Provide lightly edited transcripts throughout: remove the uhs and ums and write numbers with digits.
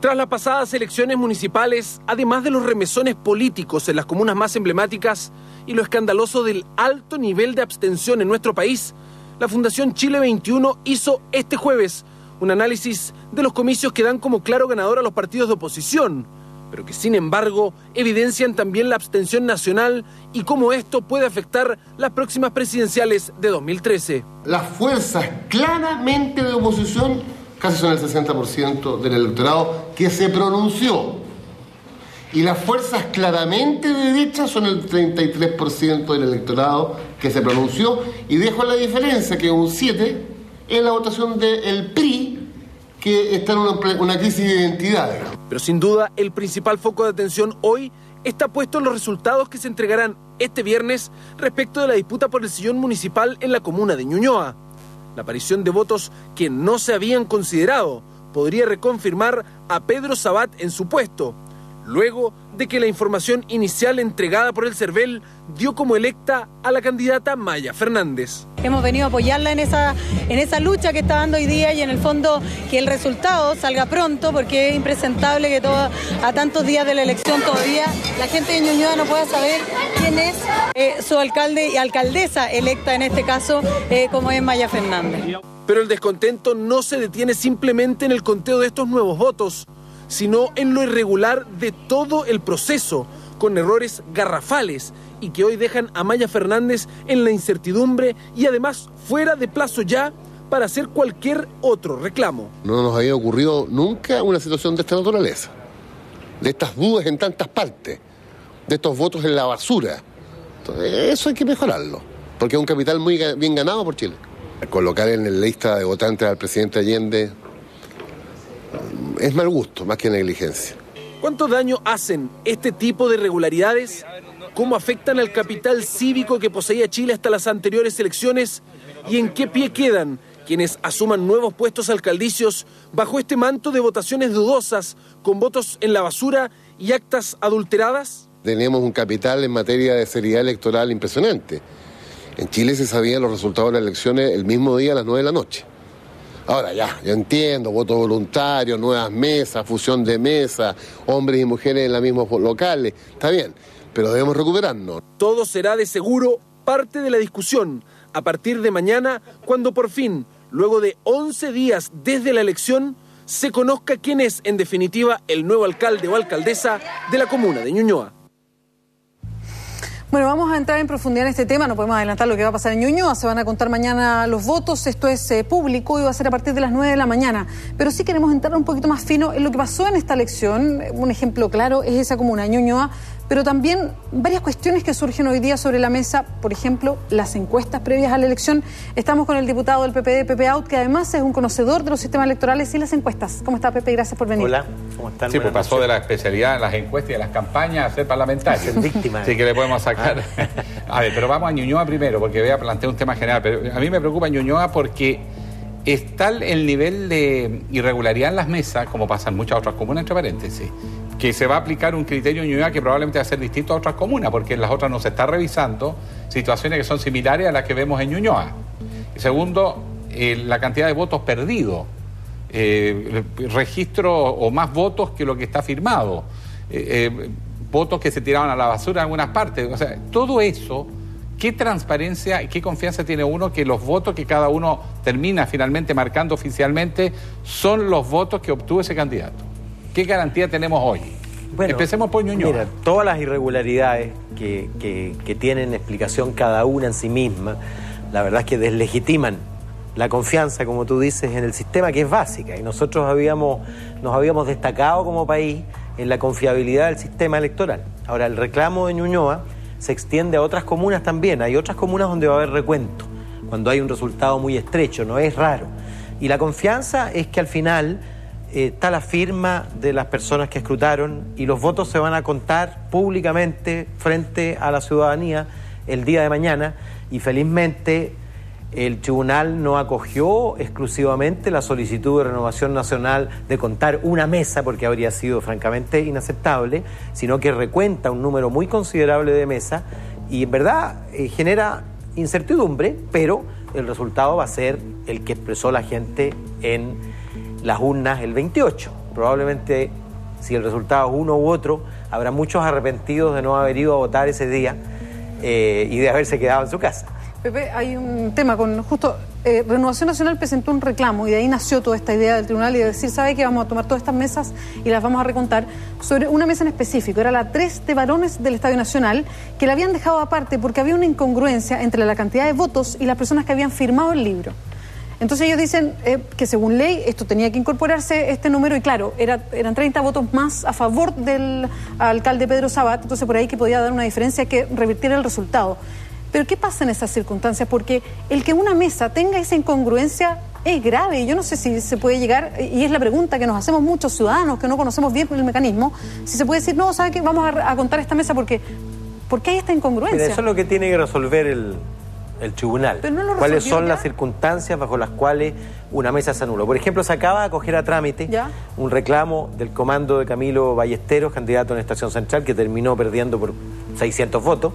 Tras las pasadas elecciones municipales, además de los remesones políticos en las comunas más emblemáticas y lo escandaloso del alto nivel de abstención en nuestro país, la Fundación Chile 21 hizo este jueves un análisis de los comicios que dan como claro ganador a los partidos de oposición, pero que sin embargo evidencian también la abstención nacional y cómo esto puede afectar las próximas presidenciales de 2013. Las fuerzas claramente de oposición casi son el 60% del electorado que se pronunció. Y las fuerzas claramente de derecha son el 33% del electorado que se pronunció. Y dejo la diferencia, que un 7% es la votación del PRI, que está en una crisis de identidad. Pero sin duda, el principal foco de atención hoy está puesto en los resultados que se entregarán este viernes respecto de la disputa por el sillón municipal en la comuna de Ñuñoa. La aparición de votos que no se habían considerado podría reconfirmar a Pedro Sabat en su puesto, luego de que la información inicial entregada por el CERVEL dio como electa a la candidata Maya Fernández. Hemos venido a apoyarla en esa lucha que está dando hoy día y en el fondo que el resultado salga pronto, porque es impresentable que a tantos días de la elección todavía la gente de Ñuñoa no pueda saber quién es su alcalde y alcaldesa electa en este caso, como es Maya Fernández. Pero el descontento no se detiene simplemente en el conteo de estos nuevos votos, sino en lo irregular de todo el proceso, con errores garrafales y que hoy dejan a Maya Fernández en la incertidumbre y además fuera de plazo ya para hacer cualquier otro reclamo. No nos había ocurrido nunca una situación de esta naturaleza, de estas dudas en tantas partes, de estos votos en la basura. Entonces, eso hay que mejorarlo, porque es un capital muy bien ganado por Chile. Colocar en la lista de votantes al presidente Allende es mal gusto, más que negligencia. ¿Cuánto daño hacen este tipo de irregularidades? ¿Cómo afectan al capital cívico que poseía Chile hasta las anteriores elecciones? ¿Y en qué pie quedan quienes asuman nuevos puestos alcaldicios bajo este manto de votaciones dudosas, con votos en la basura y actas adulteradas? Tenemos un capital en materia de seriedad electoral impresionante. En Chile se sabían los resultados de las elecciones el mismo día a las 9 de la noche. Ahora ya entiendo, voto voluntario, nuevas mesas, fusión de mesas, hombres y mujeres en los mismos locales, está bien, pero debemos recuperarnos. Todo será de seguro parte de la discusión a partir de mañana, cuando por fin, luego de 11 días desde la elección, se conozca quién es en definitiva el nuevo alcalde o alcaldesa de la comuna de Ñuñoa. Bueno, vamos a entrar en profundidad en este tema, no podemos adelantar lo que va a pasar en Ñuñoa, se van a contar mañana los votos, esto es público y va a ser a partir de las 9 de la mañana, pero sí queremos entrar un poquito más fino en lo que pasó en esta elección. Un ejemplo claro es esa comuna, Ñuñoa, pero también varias cuestiones que surgen hoy día sobre la mesa, por ejemplo, las encuestas previas a la elección. Estamos con el diputado del PPD, Pepe Out, que además es un conocedor de los sistemas electorales y las encuestas. ¿Cómo está, Pepe? Gracias por venir. Hola, ¿cómo están? Sí, pues pasó de la especialidad de las encuestas y de las campañas a ser parlamentario. Ser víctima. Sí, que le podemos sacar. A ver, pero vamos a Ñuñoa primero, porque voy a plantear un tema general. Pero a mí me preocupa Ñuñoa porque es tal el nivel de irregularidad en las mesas, como pasa en muchas otras comunas, entre paréntesis, que se va a aplicar un criterio en Ñuñoa que probablemente va a ser distinto a otras comunas, porque en las otras no se está revisando situaciones que son similares a las que vemos en Ñuñoa. Y segundo, la cantidad de votos perdidos, registro o más votos que lo que está firmado, votos que se tiraban a la basura en algunas partes. O sea, todo eso, ¿qué transparencia y qué confianza tiene uno que los votos que cada uno termina finalmente marcando oficialmente son los votos que obtuvo ese candidato? ¿Qué garantía tenemos hoy? Bueno, empecemos por Ñuñoa. Mira, todas las irregularidades que tienen explicación cada una en sí misma, la verdad es que deslegitiman la confianza, como tú dices, en el sistema, que es básica. Y nosotros nos habíamos destacado como país en la confiabilidad del sistema electoral. Ahora, el reclamo de Ñuñoa se extiende a otras comunas también. Hay otras comunas donde va a haber recuento, cuando hay un resultado muy estrecho, no es raro. Y la confianza es que al final está la firma de las personas que escrutaron y los votos se van a contar públicamente frente a la ciudadanía el día de mañana, y felizmente el tribunal no acogió exclusivamente la solicitud de Renovación Nacional de contar una mesa, porque habría sido francamente inaceptable, sino que recuenta un número muy considerable de mesas y en verdad genera incertidumbre, pero el resultado va a ser el que expresó la gente en las urnas el 28. probablemente, si el resultado es uno u otro, habrá muchos arrepentidos de no haber ido a votar ese día y de haberse quedado en su casa. Pepe, hay un tema con justo Renovación Nacional presentó un reclamo y de ahí nació toda esta idea del tribunal y de decir, ¿sabe qué? Vamos a tomar todas estas mesas y las vamos a recontar sobre una mesa en específico. Era la 3 de varones del Estadio Nacional, que la habían dejado aparte porque había una incongruencia entre la cantidad de votos y las personas que habían firmado el libro. Entonces ellos dicen que según ley esto tenía que incorporarse este número y claro, eran 30 votos más a favor del alcalde Pedro Sabat, entonces por ahí que podía dar una diferencia que revirtiera el resultado. Pero ¿qué pasa en esas circunstancias? Porque el que una mesa tenga esa incongruencia es grave. Yo no sé si se puede llegar, y es la pregunta que nos hacemos muchos ciudadanos que no conocemos bien el mecanismo, si se puede decir, no, ¿sabe qué? Vamos a contar esta mesa porque hay esta incongruencia. Mira, eso es lo que tiene que resolver el tribunal. Pero no lo ¿Cuáles son ya? las circunstancias bajo las cuales una mesa se anuló? Por ejemplo, se acaba de acoger a trámite ¿ya? un reclamo del comando de Camilo Ballesteros, candidato en Estación Central, que terminó perdiendo por 600 votos,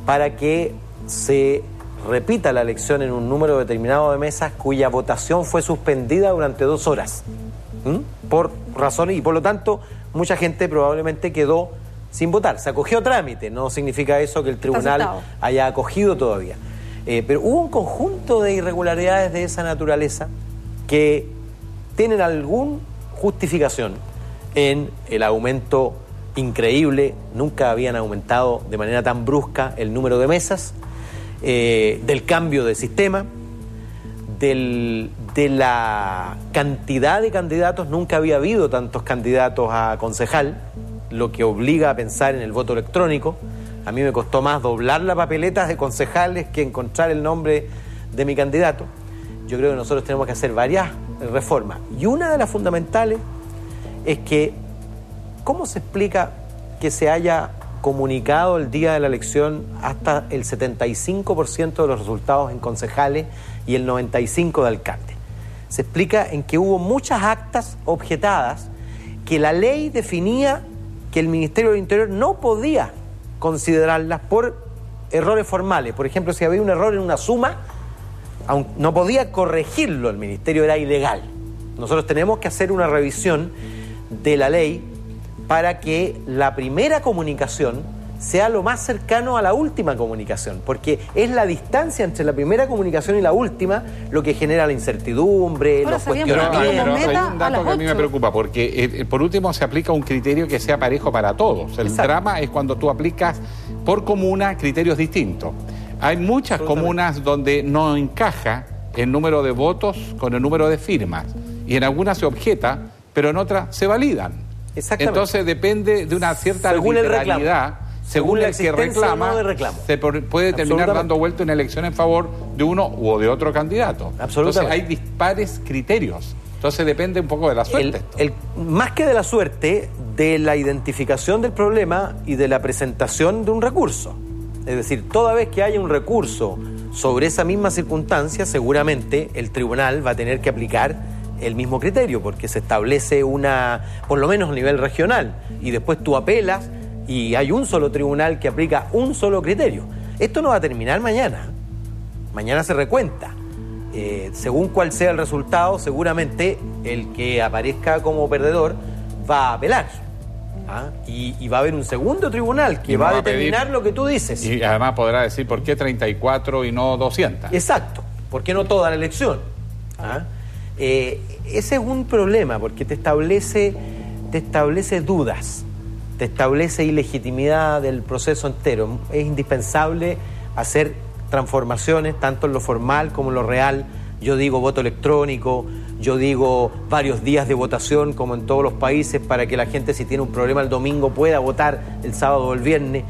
para que se repita la elección en un número determinado de mesas cuya votación fue suspendida durante 2 horas. Por razones, y por lo tanto, mucha gente probablemente quedó sin votar. Se acogió a trámite, no significa eso que el tribunal haya acogido todavía. Pero hubo un conjunto de irregularidades de esa naturaleza que tienen alguna justificación en el aumento increíble, nunca habían aumentado de manera tan brusca el número de mesas, del cambio de sistema, de la cantidad de candidatos, nunca había habido tantos candidatos a concejal, lo que obliga a pensar en el voto electrónico. A mí me costó más doblar las papeletas de concejales que encontrar el nombre de mi candidato. Yo creo que nosotros tenemos que hacer varias reformas. Y una de las fundamentales es que, ¿cómo se explica que se haya comunicado el día de la elección hasta el 75% de los resultados en concejales y el 95% de alcaldes? Se explica en que hubo muchas actas objetadas que la ley definía que el Ministerio del Interior no podía considerarlas por errores formales. Por ejemplo, si había un error en una suma, no podía corregirlo el Ministerio, era ilegal. Nosotros tenemos que hacer una revisión de la ley para que la primera comunicación sea lo más cercano a la última comunicación, porque es la distancia entre la primera comunicación y la última lo que genera la incertidumbre, los cuestionamientos. Pero hay un dato que a mí me preocupa, porque por último se aplica un criterio que sea parejo para todos. El drama es cuando tú aplicas por comuna criterios distintos. Hay muchas comunas donde no encaja el número de votos con el número de firmas, y en algunas se objeta, pero en otras se validan. Entonces depende de una cierta arbitrariedad, según el que reclama, se puede terminar dando vuelta una elección en favor de uno u de otro candidato. Entonces hay dispares criterios. Entonces depende un poco de la suerte. Más que de la suerte, de la identificación del problema y de la presentación de un recurso. Es decir, toda vez que haya un recurso sobre esa misma circunstancia, seguramente el tribunal va a tener que aplicar el mismo criterio, porque se establece por lo menos a nivel regional, y después tú apelas y hay un solo tribunal que aplica un solo criterio. Esto no va a terminar mañana. Mañana se recuenta. Según cuál sea el resultado, seguramente el que aparezca como perdedor va a apelar. Y va a haber un segundo tribunal que va a determinar lo que tú dices. Y además podrá decir por qué 34 y no 200. Exacto. ¿Por qué no toda la elección? Ese es un problema, porque te establece dudas, te establece ilegitimidad del proceso entero. Es indispensable hacer transformaciones tanto en lo formal como en lo real. Yo digo voto electrónico, yo digo varios días de votación como en todos los países, para que la gente, si tiene un problema el domingo, pueda votar el sábado o el viernes.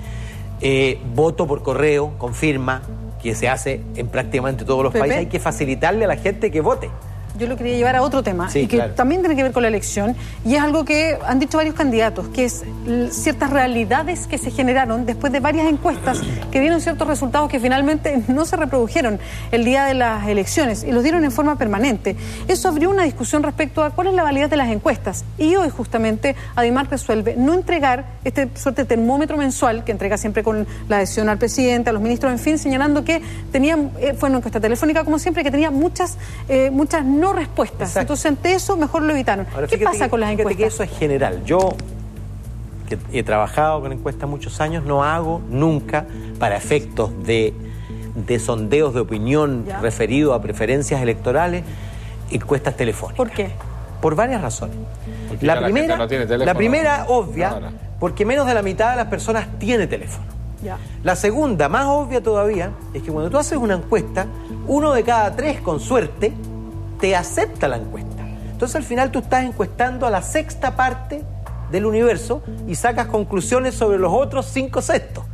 Voto por correo con firma, que se hace en prácticamente todos los países. Hay que facilitarle a la gente que vote. Yo lo quería llevar a otro tema, y que también tiene que ver con la elección, y es algo que han dicho varios candidatos, que es ciertas realidades que se generaron después de varias encuestas que dieron ciertos resultados que finalmente no se reprodujeron el día de las elecciones, y los dieron en forma permanente. Eso abrió una discusión respecto a cuál es la validez de las encuestas, y hoy justamente Adimar resuelve no entregar este suerte de termómetro mensual que entrega siempre con la adhesión al presidente, a los ministros, en fin, señalando que fue una encuesta telefónica como siempre, que tenía muchas no no respuestas. Exacto. Entonces, ante eso, mejor lo evitaron. Ahora, ¿Qué pasa con las fíjate encuestas? que eso es general. Yo, que he trabajado con encuestas muchos años, no hago nunca, para efectos de sondeos de opinión Ya. referido a preferencias electorales, encuestas telefónicas. ¿Por qué? Por varias razones. Porque ya la gente no tiene teléfono. La primera, obvia, Ahora. porque menos de la mitad de las personas tiene teléfono. Ya. La segunda, más obvia todavía, es que cuando tú haces una encuesta, 1 de cada 3, con suerte, te acepta la encuesta. Entonces, al final, tú estás encuestando a la sexta parte del universo y sacas conclusiones sobre los otros 5 sextos.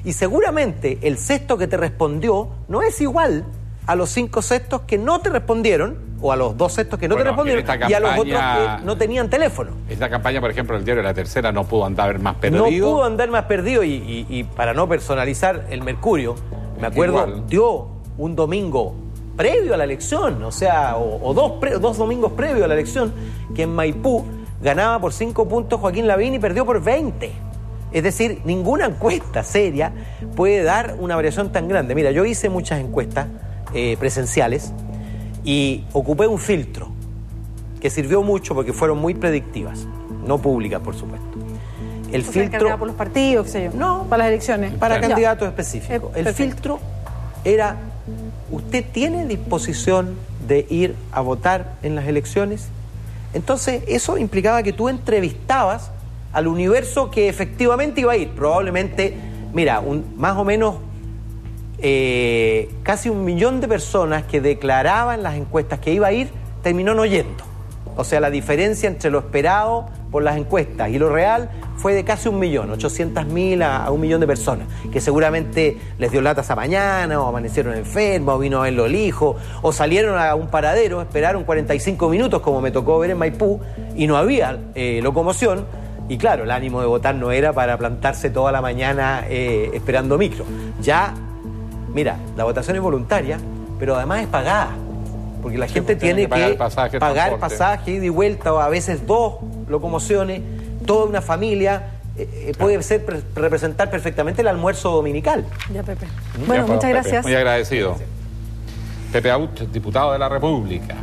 Y seguramente el sexto que te respondió no es igual a los 5 sextos que no te respondieron, o a los 2 sextos que no te respondieron, y a los otros que no tenían teléfono. Esta campaña, por ejemplo, el diario La Tercera no pudo andar más perdido. No pudo andar más perdido y para no personalizar, el Mercurio, me acuerdo, Igual. dio un domingo previo a la elección, o sea, o dos domingos previos a la elección, que en Maipú ganaba por 5 puntos Joaquín Lavín y perdió por 20. Es decir, ninguna encuesta seria puede dar una variación tan grande. Mira, yo hice muchas encuestas presenciales y ocupé un filtro que sirvió mucho porque fueron muy predictivas, no públicas, por supuesto. El O sea, filtro encargada por los partidos, qué sé yo. No. Para las elecciones. para Claro. candidatos específicos. El Perfecto. filtro era: ¿usted tiene disposición de ir a votar en las elecciones? Entonces, eso implicaba que tú entrevistabas al universo que efectivamente iba a ir. Probablemente, mira, más o menos casi 1 millón de personas que declaraban las encuestas que iba a ir, terminó no yendo. O sea, la diferencia entre lo esperado por las encuestas y lo real fue de casi 1 millón, 800.000 a 1 millón de personas, que seguramente les dio lata esa mañana, o amanecieron enfermos, o vino a verlo el hijo, o salieron a un paradero, esperaron 45 minutos, como me tocó ver en Maipú, y no había locomoción. Y claro, el ánimo de votar no era para plantarse toda la mañana esperando micro. Ya, mira, la votación es voluntaria, pero además es pagada. Porque la gente tiene que pagar el pasaje, ida y vuelta, o a veces 2 locomociones, toda una familia. Puede representar perfectamente el almuerzo dominical. Ya, Pepe. Ya, Bueno, pues, muchas Pepe, gracias. Muy agradecido. Pepe Aut, diputado de la República.